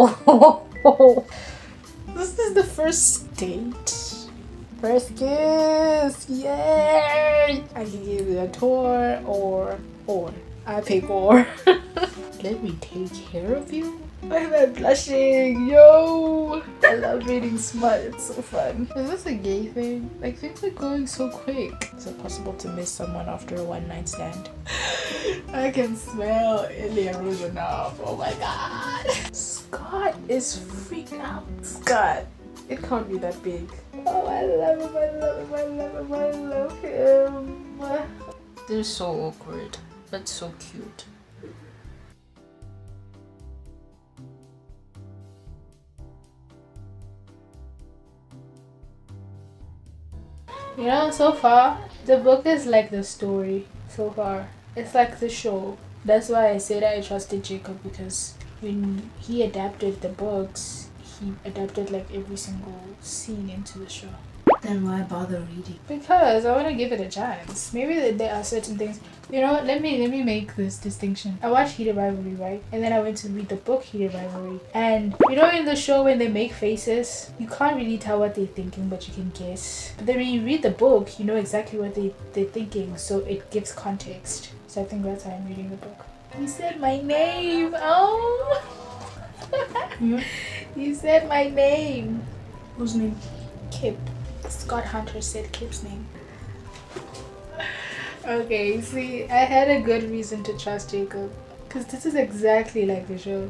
Oh, this is the first date. First kiss. Yay! I can give you a tour or I pick or. Let me take care of you. Why am I blushing? Yo! I love reading smut. It's so fun. Is this a gay thing? Like, things are going so quick. Is it possible to miss someone after a one-night stand? I can smell Ilya Rozanov. Oh my god. Scott is freaked out. Scott. It can't be that big. Oh, I love him. I love him. I love him. I love him. They're so awkward, but so cute. You know, so far, the book is like the story. So far, it's like the show. That's why I said I trusted Jacob, because when he adapted the books, he adapted like every single scene into the show. Then why bother reading? Because I want to give it a chance. Maybe there are certain things. You know, let me make this distinction. I watched Heated Rivalry, right? And then I went to read the book Heated Rivalry. And you know, in the show when they make faces, you can't really tell what they're thinking, but you can guess. But then when you read the book, you know exactly what they're thinking, so it gives context. So I think that's why I'm reading the book. You said my name. Oh. You said my name. Whose name? Kip. Scott Hunter said Kip's name. Okay, see, I had a good reason to trust Jacob, because this is exactly like the show.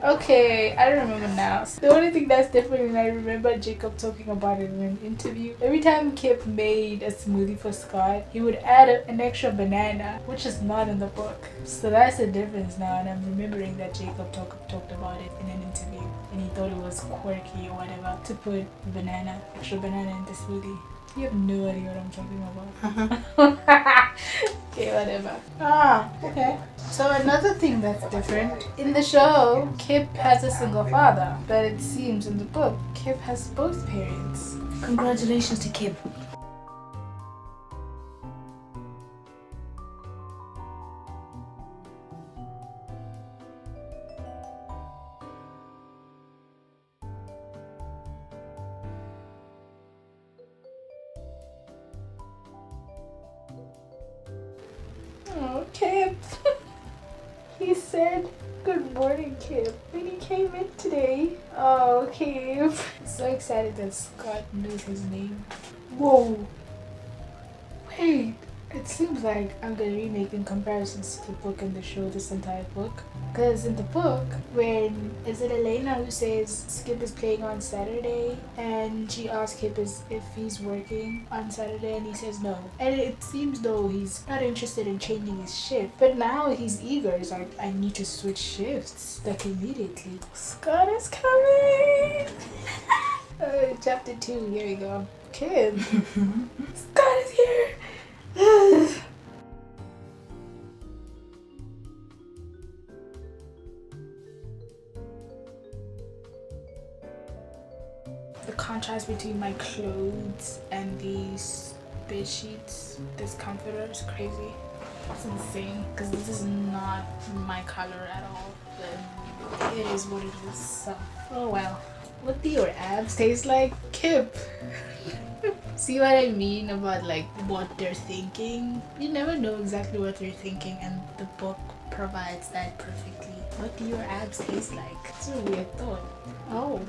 Okay, I remember now. The only thing that's different is I remember Jacob talking about it in an interview. Every time Kip made a smoothie for Scott, he would add an extra banana, which is not in the book. So that's the difference now, and I'm remembering that Jacob talked about it in an interview, and he thought it was quirky or whatever to put extra banana in the smoothie. You have no idea what I'm talking about. Okay, whatever. Okay. So another thing that's different, in the show, Kip has a single father, but it seems in the book, Kip has both parents. Congratulations to Kip. Oh, Kip. He said, "Good morning, Kip," when he came in today. Oh, Kip. So excited that Scott knows his name. Whoa. Wait. It seems like I'm gonna be making comparisons to the book and the show this entire book. Because in the book, when is it Elena who says Skip is playing on Saturday, and she asks Kip if he's working on Saturday, and he says no. And it seems though he's not interested in changing his shift, but now he's eager. He's like, I need to switch shifts like immediately. Scott is coming. Chapter 2. Here we go. Kip. Scott is here. The contrast between my clothes and these bed sheets, this comforter, is crazy. It's insane, because this is not my color at all, but it is what it is. So, oh well. What do your abs taste like? Kip. See what I mean about like what they're thinking? You never know exactly what they're thinking, and the book provides that perfectly. What do your abs taste like? It's a weird thought. Oh.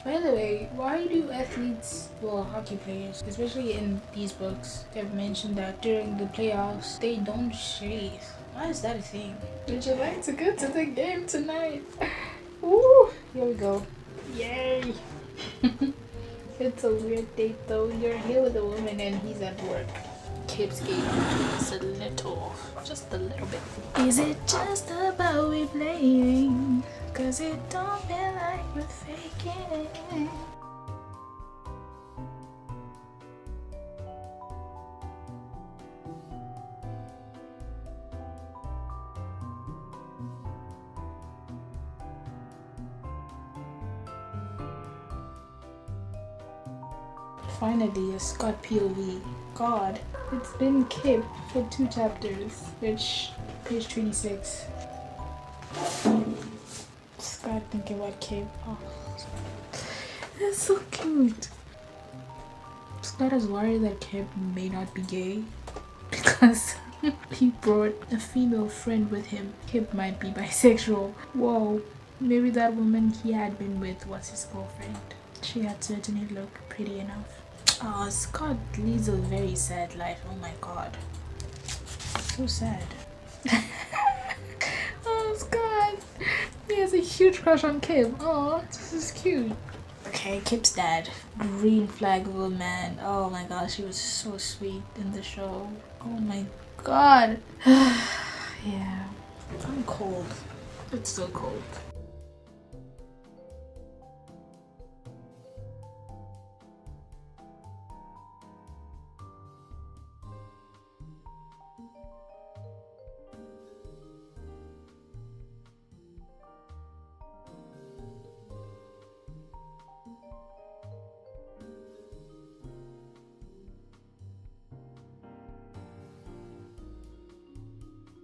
By the way, why do athletes, well, hockey players, especially in these books, have mentioned that during the playoffs they don't shave? Why is that a thing? Would you like to go to the game tonight? Ooh, here we go. Yay! It's a weird date though. You're here with a woman and he's at work. Kip's game is a little, just a little bit. Is it just about we playing? Cause it don't feel like we're faking. Finally, a Scott POV. God, it's been Kip for 2 chapters, which page 26. Scott thinking about Kip. Oh, that's so cute. Scott is worried that Kip may not be gay because he brought a female friend with him. Kip might be bisexual. Whoa, maybe that woman he had been with was his girlfriend. She had certainly looked pretty enough. Oh, Scott leads a very sad life. Oh my god. So sad. Oh, Scott. He has a huge crush on Kip. Oh, this is cute. Okay, Kip's dad. Green flag of a man. Oh my gosh, he was so sweet in the show. Oh my god. Yeah. I'm cold. It's so cold.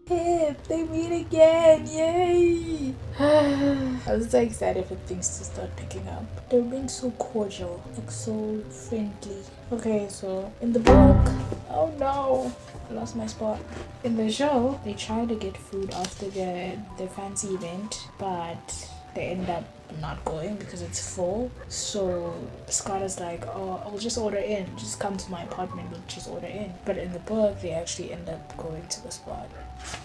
Kip, they meet again! Yay! I was so excited for things to start picking up. They're being so cordial, like so friendly. Okay, so in the book, oh no, I lost my spot. In the show, they try to get food after their fancy event, but they end up not going because it's full. So Scott is like, oh, I'll just order in. Just come to my apartment, we'll just order in. But in the book, they actually end up going to the spot.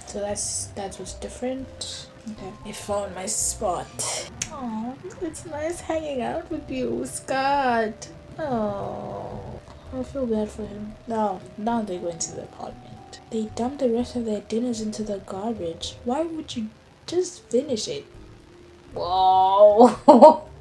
So that's what's different. Okay, I found my spot. Oh, it's nice hanging out with you, Scott. Oh, I feel bad for him. Now they're going to the apartment. They dumped the rest of their dinners into the garbage. Why would you just finish it? Whoa.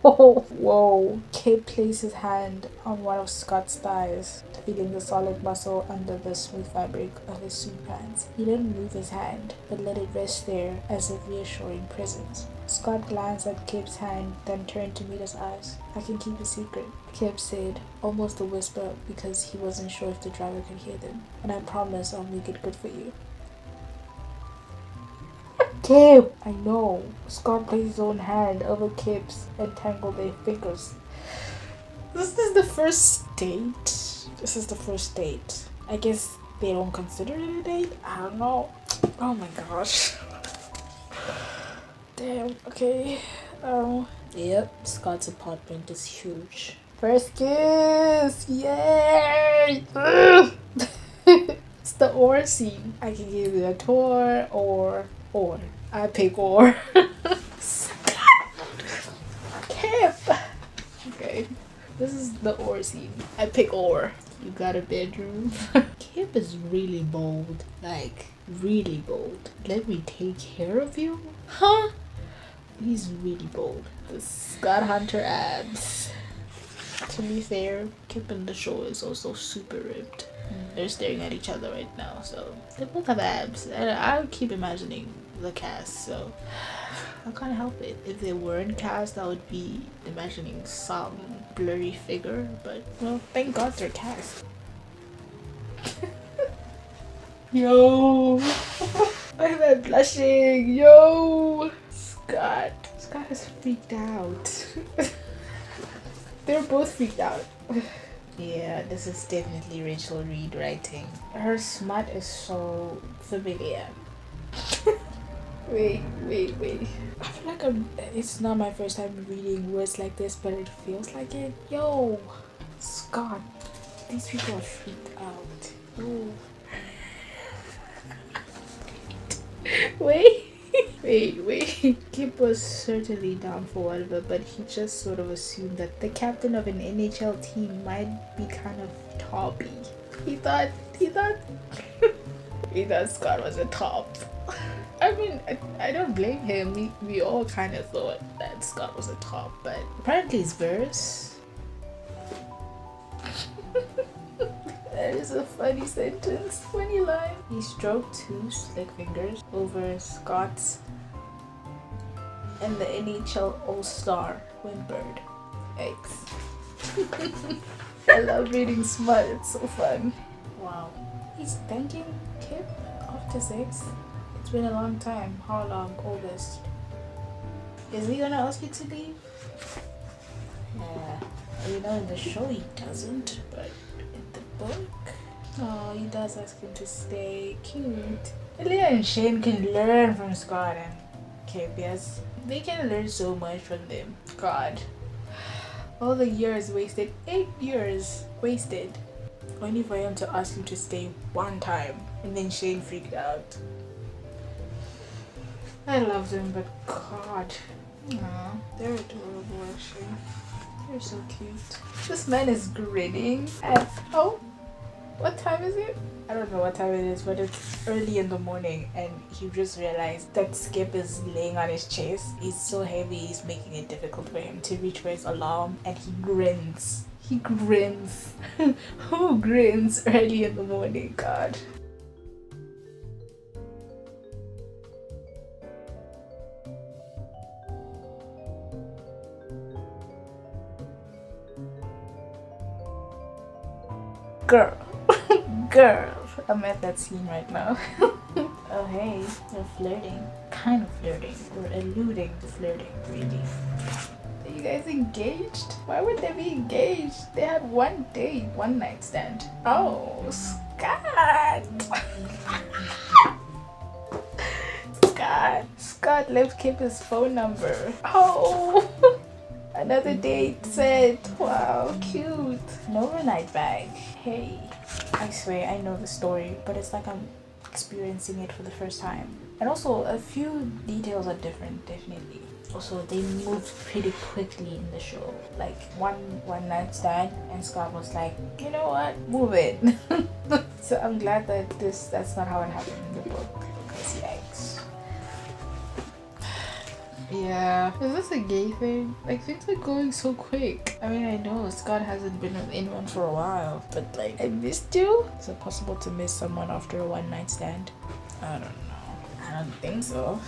Whoa. Kip placed his hand on one of Scott's thighs, feeling the solid muscle under the smooth fabric of his suit pants. He didn't move his hand, but let it rest there as a reassuring presence. Scott glanced at Kip's hand, then turned to meet his eyes. I can keep a secret, Kip said, almost a whisper because he wasn't sure if the driver could hear them. And I promise I'll make it good for you. Kip! I know. Scott placed his own hand over Kip's and tangled their fingers. This is the first date. This is the first date. I guess they don't consider it a date? I don't know. Oh my gosh. Damn, okay. Yep, Scott's apartment is huge. First kiss! Yay! It's the or scene. I can give you a tour or. I pick or. Kip! Okay. This is the or scene. I pick or. You got a bedroom. Kip is really bold. Like, really bold. Let me take care of you? Huh? He's really bold. The Scott Hunter abs. To be fair, Kip in the show is also super ripped. They're staring at each other right now, so they both have abs. And I keep imagining the cast, so I can't help it. If they weren't cast, I would be imagining some blurry figure, but well, thank God they're cast. Yo! Why am I blushing? Yo! Scott is freaked out. They're both freaked out. Yeah, this is definitely Rachel Reid writing. Her smut is so familiar. Wait. I feel like it's not my first time reading words like this, but it feels like it. Yo, Scott, these people are freaked out. Yo. Wait. Kip was certainly down for whatever, but he just sort of assumed that the captain of an NHL team might be kind of toppy. He thought Scott was a top. I mean, I don't blame him. We all kind of thought that Scott was a top, but apparently his verse. That is a funny sentence, funny line. He stroked 2 slick fingers over Scott's and the NHL All-Star whimpered. Eggs. I love reading smut. It's so fun. Wow. He's thanking Kip after 6. It's been a long time. How long? August. Is he gonna ask you to leave? Yeah. You know, in the show he doesn't, but in the book, oh, he does ask him to stay. Cute. Leah and Shane can learn from Scott and Kip, yes. They can learn so much from them. God. All the years wasted. 8 years wasted. Only for him to ask him to stay one time. And then Shane freaked out. I love them, but God. Aww, they're adorable actually. They're so cute. This man is grinning at, oh, what time is it? I don't know what time it is, but it's early in the morning and he just realized that Skip is laying on his chest. He's so heavy, he's making it difficult for him to reach for his alarm, and he grins. He grins. Who grins early in the morning? God. Girl. Girl. I'm at that scene right now. Oh hey, they're flirting. Kind of flirting. We're alluding to flirting, really. Are you guys engaged? Why would they be engaged? They had one date, one night stand. Oh, Scott! Scott left Kip his phone number. Oh! Another date set. Wow, cute. No night bag. Hey, I swear I know the story, but it's like I'm experiencing it for the first time. And also, a few details are different, definitely. Also, they moved pretty quickly in the show. Like one night stand, and Scott was like, you know what, move it. So I'm glad that that's not how it happened in the book. Because yikes. Yeah. Is this a gay thing? Like, things are going so quick. I mean, I know Scott hasn't been with anyone for a while, but like, I missed you? Is it possible to miss someone after a one night stand? I don't know. I don't think so.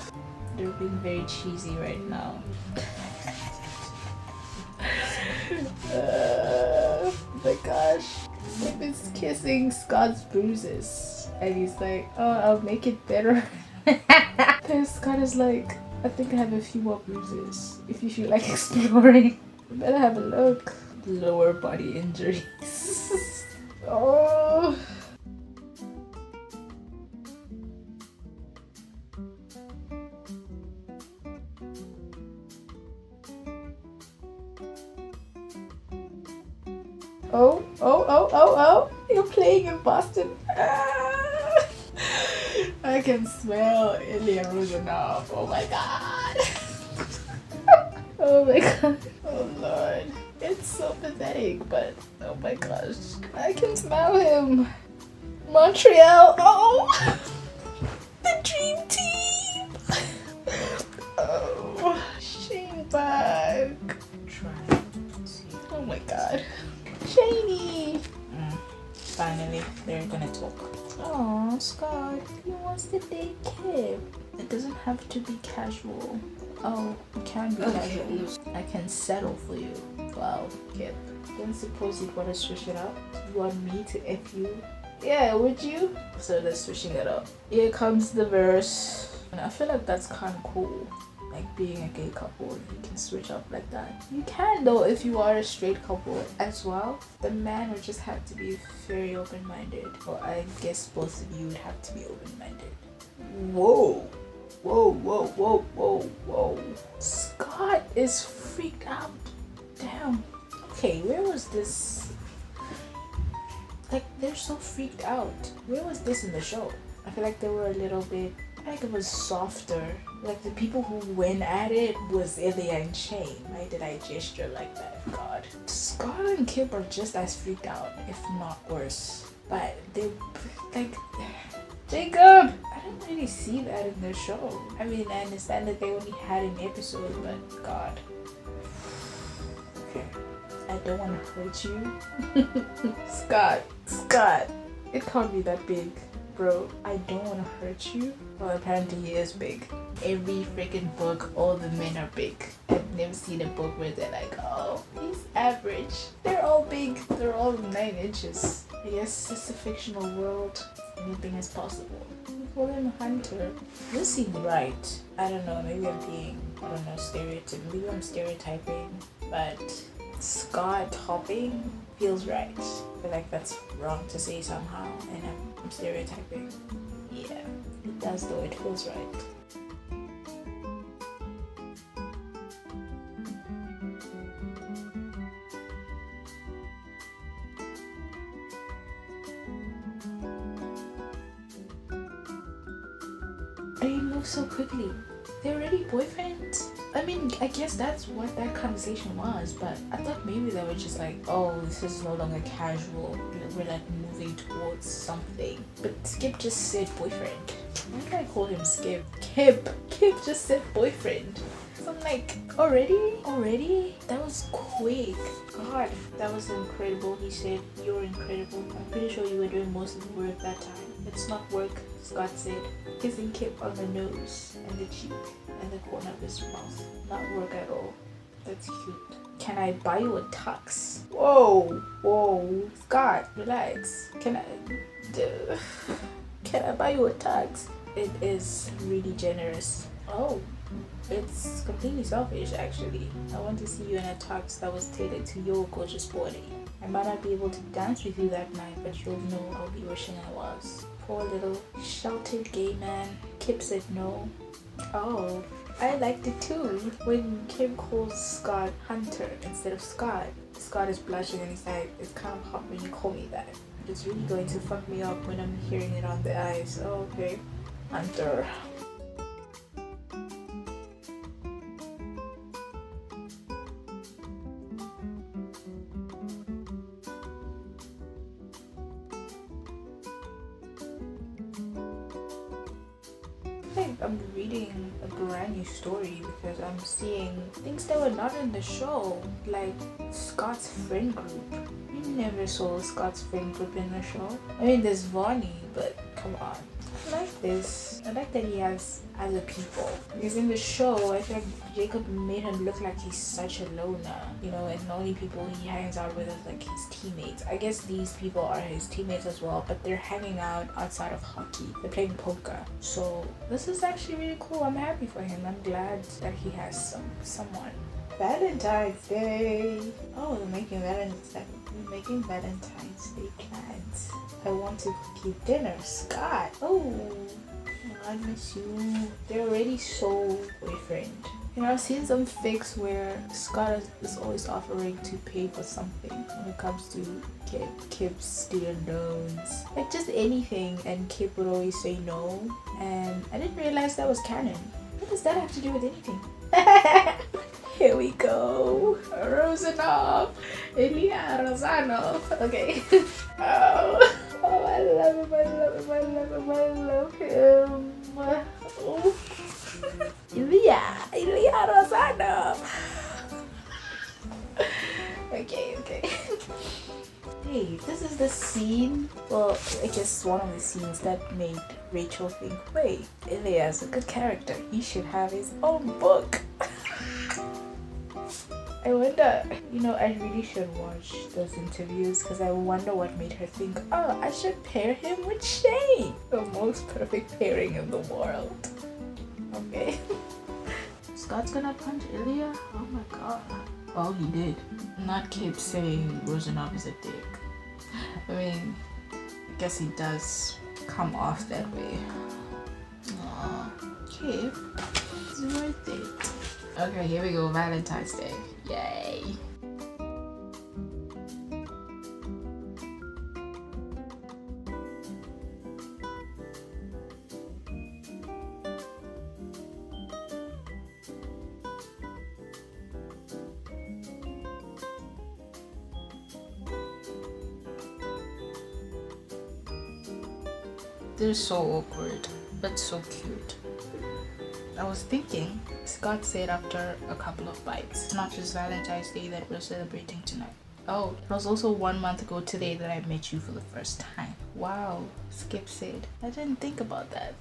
They're being very cheesy right now. Oh my gosh. Kip is kissing Scott's bruises. And he's like, oh, I'll make it better. Then Scott is like, I think I have a few more bruises. If you feel like exploring, you better have a look. Lower body injuries. Oh. Oh. You're playing in Boston. Ah. I can smell Ilya Rozanov. Oh my god. Oh my god. Oh lord. It's so pathetic, but oh my gosh. I can smell him. Montreal. Oh. The dream team. Oh. Shane back. Oh my god. Shaney. Finally, they're gonna talk. Oh, Scott, he wants to date Kip. It doesn't have to be casual. Oh, it can be casual. I can settle for you. Wow, Kip. Then suppose you'd want to switch it up? You want me to F you? Yeah, would you? So they're switching it up. Here comes the verse. And I feel like that's kind of cool. Like being a gay couple, you can switch up like that. You can though if you are a straight couple as well. The man would just have to be very open-minded. Or I guess both of you would have to be open-minded. Whoa. Whoa. Scott is freaked out. Damn. Okay, where was this? Like, they're so freaked out. Where was this in the show? I feel like they were a little bit, I think it was softer. Like the people who went at it was Ilya and Shane. Why did I gesture like that? God. Scott and Kip are just as freaked out, if not worse. But they, like, Jacob! I didn't really see that in the show. I mean, I understand that they only had an episode, but God. Okay. I don't want to hurt you. Scott. It can't be that big. Bro, I don't want to hurt you. Well, apparently he is big. Every freaking book, all the men are big. I've never seen a book where they're like, oh, he's average. They're all big. They're all 9 inches. I guess it's a fictional world. Anything is possible. We call him Hunter. This seems right. I don't know. Maybe I'm being, I don't know, maybe I'm stereotyping. But Scott hopping feels right. I feel like that's wrong to say somehow. And I'm stereotyping. Yeah, it does though. It feels right. They move so quickly. They're already boyfriends. I mean, I guess that's what that conversation was, but I thought maybe they were just like, oh, this is no longer casual. We're like moving towards something. But Skip just said boyfriend. Why did I call him Skip? Kip just said boyfriend. So I'm like, already? That was quick. God, that was incredible. He said, you're incredible. I'm pretty sure you were doing most of the work that time. It's not work, Scott said, kissing Kip on the nose and the cheek and the corner of his mouth. Not work at all. That's cute. Can I buy you a tux? Whoa, Scott, relax. Can I buy you a tux? It is really generous. Oh, it's completely selfish actually. I want to see you in a tux that was tailored to your gorgeous body. I might not be able to dance with you that night, but you'll know I'll be wishing I was. Poor little sheltered gay man. Kip said no. Oh, I liked it too. When Kim calls Scott Hunter instead of Scott, Scott is blushing and he's like, it's kind of hot when you call me that. It's really going to fuck me up when I'm hearing it on the eyes. Oh, okay. Hunter. I'm reading a brand new story because I'm seeing things that were not in the show, like Scott's friend group. You never saw Scott's friend group in the show. I mean, there's Vonnie, but come on. I like this. I like that he has other people. Because in the show, I think Jacob made him look like he's such a loner, you know, and the only people he hangs out with is like his teammates. I guess these people are his teammates as well, but they're hanging out outside of hockey. They're playing poker. So this is actually really cool. I'm happy for him. I'm glad that he has someone. Valentine's Day. Oh, we're making Valentine's Day plans. I want to cook you dinner, Scott. Oh, I miss you. They're already so boyfriend. You know, I've seen some fics where Scott is always offering to pay for something when it comes to Kip's student loans. Like just anything, and Kip would always say no. And I didn't realize that was canon. What does that have to do with anything? Here we go. Rosanov. Ilya Rosanov. Okay. Oh, I love him. Oh. Ilya Rosanov. Okay. Hey, this is the scene. Well, I guess one of the scenes that made Rachel think, wait, Ilya's a good character. He should have his own book. I wonder, you know, I really should watch those interviews because I wonder what made her think, oh, I should pair him with Shane. The most perfect pairing in the world. Okay. Scott's gonna punch Ilya? Oh my god. Well, he did. Not keep saying Rosanov is a dick. I mean, I guess he does come off that way. Aww. Kip, it's worth it. Okay, here we go. Valentine's Day. Yay. They're so awkward, but so cute. I was thinking, Scott said after a couple of bites, it's not just Valentine's Day that we're celebrating tonight. Oh, it was also 1 month ago today that I met you for the first time. Wow, Skip said. I didn't think about that.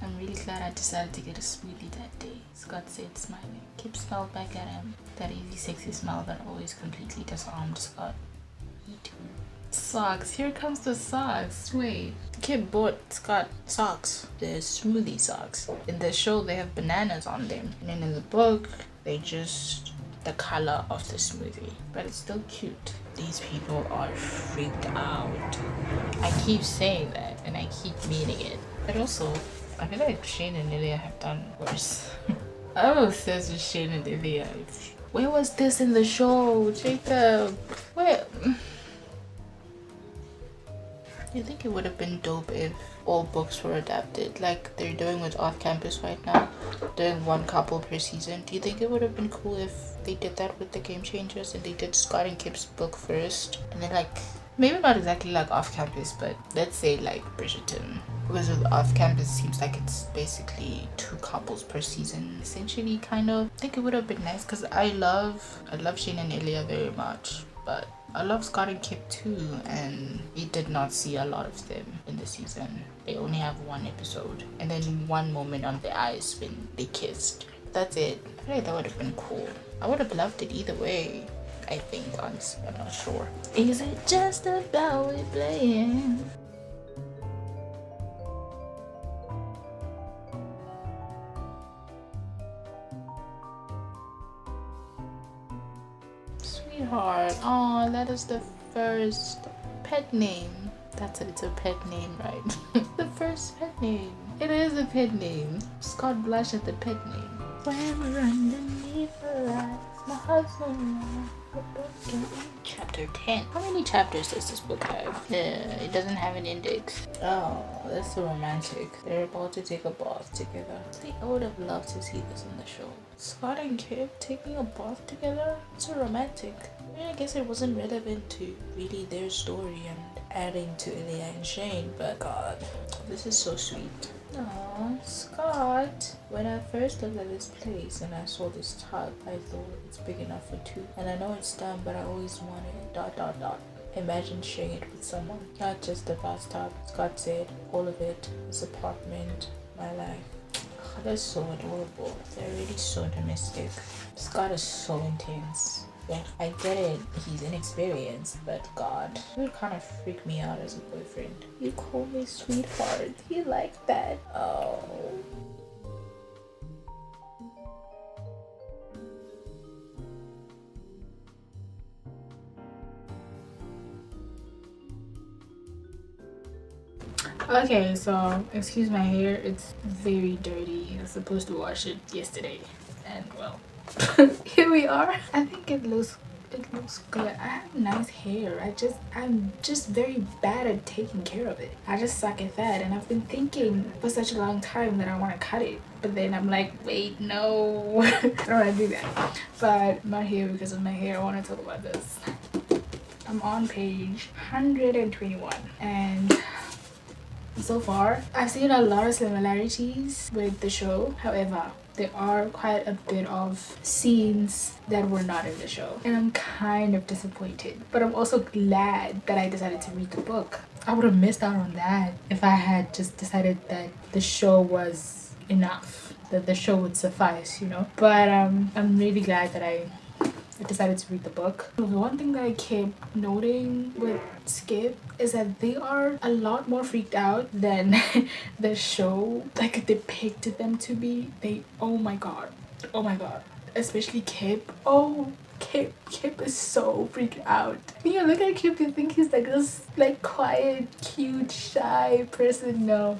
I'm really glad I decided to get a smoothie that day. Scott said, smiling. Kip smiled back at him. That easy, sexy smile that always completely disarmed Scott. Me too. Socks. Here comes the socks. Wait. Kip bought Scott socks. The smoothie socks. In the show, they have bananas on them. And then in the book, they just the color of the smoothie. But it's still cute. These people are freaked out. I keep saying that and I keep meaning it. But also, I feel like Shane and Ilya have done worse. I am obsessed with Shane and Ilya. Where was this in the show, Jacob? Where? You think it would have been dope if all books were adapted, like they're doing with Off Campus right now, doing one couple per season? Do you think it would have been cool if they did that with the Game Changers and they did Scott and Kip's book first, and then like maybe not exactly like Off Campus, but let's say like Bridgerton, because with Off Campus it seems like it's basically 2 couples per season essentially, kind of. I think it would have been nice because I love Shane and Ilya very much, but I love Scott and Kip too, and we did not see a lot of them in the season. They only have 1 episode and then 1 moment on the ice when they kissed. That's it. I feel like that would have been cool. I would have loved it either way, I think, honestly. I'm not sure. Is it just about we playing? Sweetheart. Oh, that is the first pet name. That's it, it's a pet name, right? The first pet name. It is a pet name. Scott blushed at the pet name. When we're underneath the lights, my husband. Chapter 10. How many chapters does this book have? It doesn't have an index. Oh, that's so romantic. They're about to take a bath together. I would have loved to see this in the show. Scott and Kip taking a bath together? So romantic. I mean, I guess it wasn't relevant to really their story and adding to Ilya and Shane, but God, this is so sweet. Aww, Scott. When I first looked at this place and I saw this tub, I thought it's big enough for 2. And I know it's dumb, but I always wanted ... Imagine sharing it with someone. Not just the bathtub. Scott said, all of it, this apartment, my life. Oh, they're so adorable. They're really so domestic. Scott is so intense. Yeah, I get it, he's inexperienced, but God, it would kind of freak me out as a boyfriend. You call me sweetheart, you like that? Oh. Okay, so excuse my hair, it's very dirty. I was supposed to wash it yesterday, and well, here we are. I think it looks good. I have nice hair. I'm just very bad at taking care of it. I just suck at that, and I've been thinking for such a long time that I want to cut it, but then I'm like, wait, no. I don't want to do that. But I'm not here because of my hair. I want to talk about this. I'm on page 121, and so far I've seen a lot of similarities with the show. However, there are quite a bit of scenes that were not in the show, and I'm kind of disappointed, but I'm also glad that I decided to read the book. I would have missed out on that if I had just decided that the show was enough, that the show would suffice, you know. But I'm really glad that I decided to read the book. The one thing that I kept noting with Skip is that they are a lot more freaked out than the show like depicted them to be. Oh my god, especially Kip. Kip is so freaked out. When you look at Kip, you think he's like this like quiet, cute, shy person. No,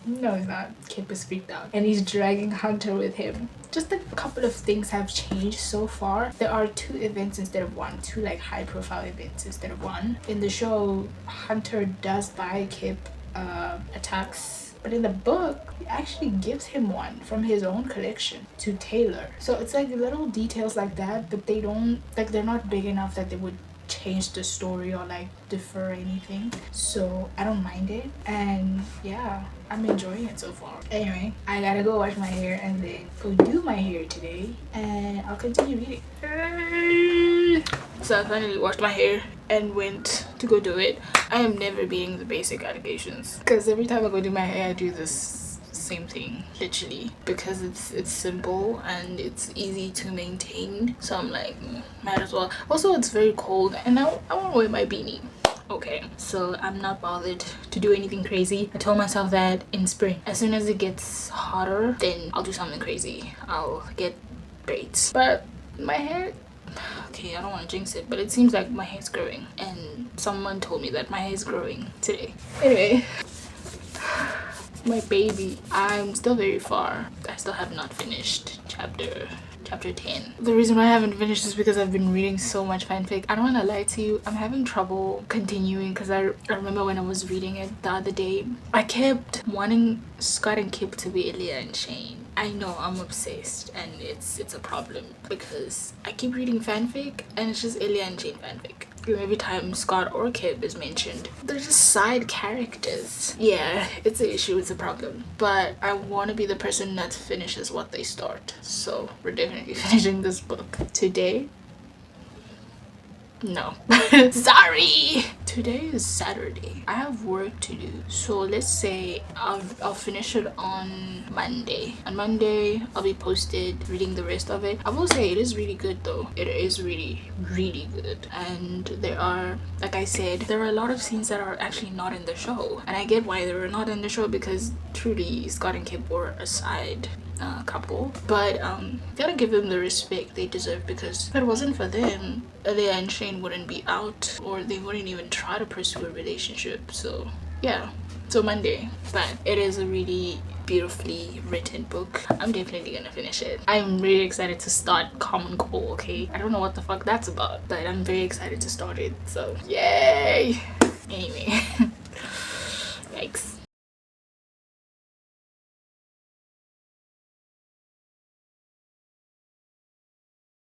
he's not. Kip is freaked out, and he's dragging Hunter with him. Just a couple of things have changed so far. There are 2 events instead of 1, 2 like high profile events instead of 1. In the show, Hunter does buy Kip attacks, but in the book, he actually gives him one from his own collection to Taylor. So it's like little details like that, but they don't, like, they're not big enough that they would change the story or like defer anything. So I don't mind it, and yeah, I'm enjoying it so far. Anyway, I gotta go wash my hair and then go do my hair today, and I'll continue reading. So I finally washed my hair and went to go do it. I am never beating the basic allegations because every time I go do my hair, I do this same thing, literally, because it's simple and it's easy to maintain. So I'm like, might as well. Also, it's very cold and I want to wear my beanie. Okay, so I'm not bothered to do anything crazy. I told myself that in spring, as soon as it gets hotter, then I'll do something crazy. I'll get braids. But my hair, okay, I don't want to jinx it, but it seems like my hair's growing, and someone told me that my hair is growing today. Anyway, my baby, I'm still very far. I still have not finished chapter 10. The reason why I haven't finished is because I've been reading so much fanfic. I don't want to lie to you, I'm having trouble continuing because I remember when I was reading it the other day, I kept wanting Scott and Kip to be Ilya and Shane. I know I'm obsessed and it's a problem because I keep reading fanfic and it's just Ilya and Shane fanfic. Every time Scott or Kip is mentioned, they're just side characters. Yeah, it's an issue, it's a problem. But I want to be the person that finishes what they start. So we're definitely finishing this book today. No. Sorry! Today is Saturday. I have work to do. So let's say I'll finish it on Monday. On Monday, I'll be posted reading the rest of it. I will say it is really good though. It is really, really good. And there are, like I said, there are a lot of scenes that are actually not in the show. And I get why they were not in the show because truly Scott and Kip were a side couple, but gotta give them the respect they deserve because if it wasn't for them, Leah and Shane wouldn't be out or they wouldn't even try to pursue a relationship. So yeah, so Monday. But it is a really beautifully written book. I'm definitely gonna finish it. I'm really excited to start Common Core. Okay, I don't know what the fuck that's about, but I'm very excited to start it, so yay. Anyway,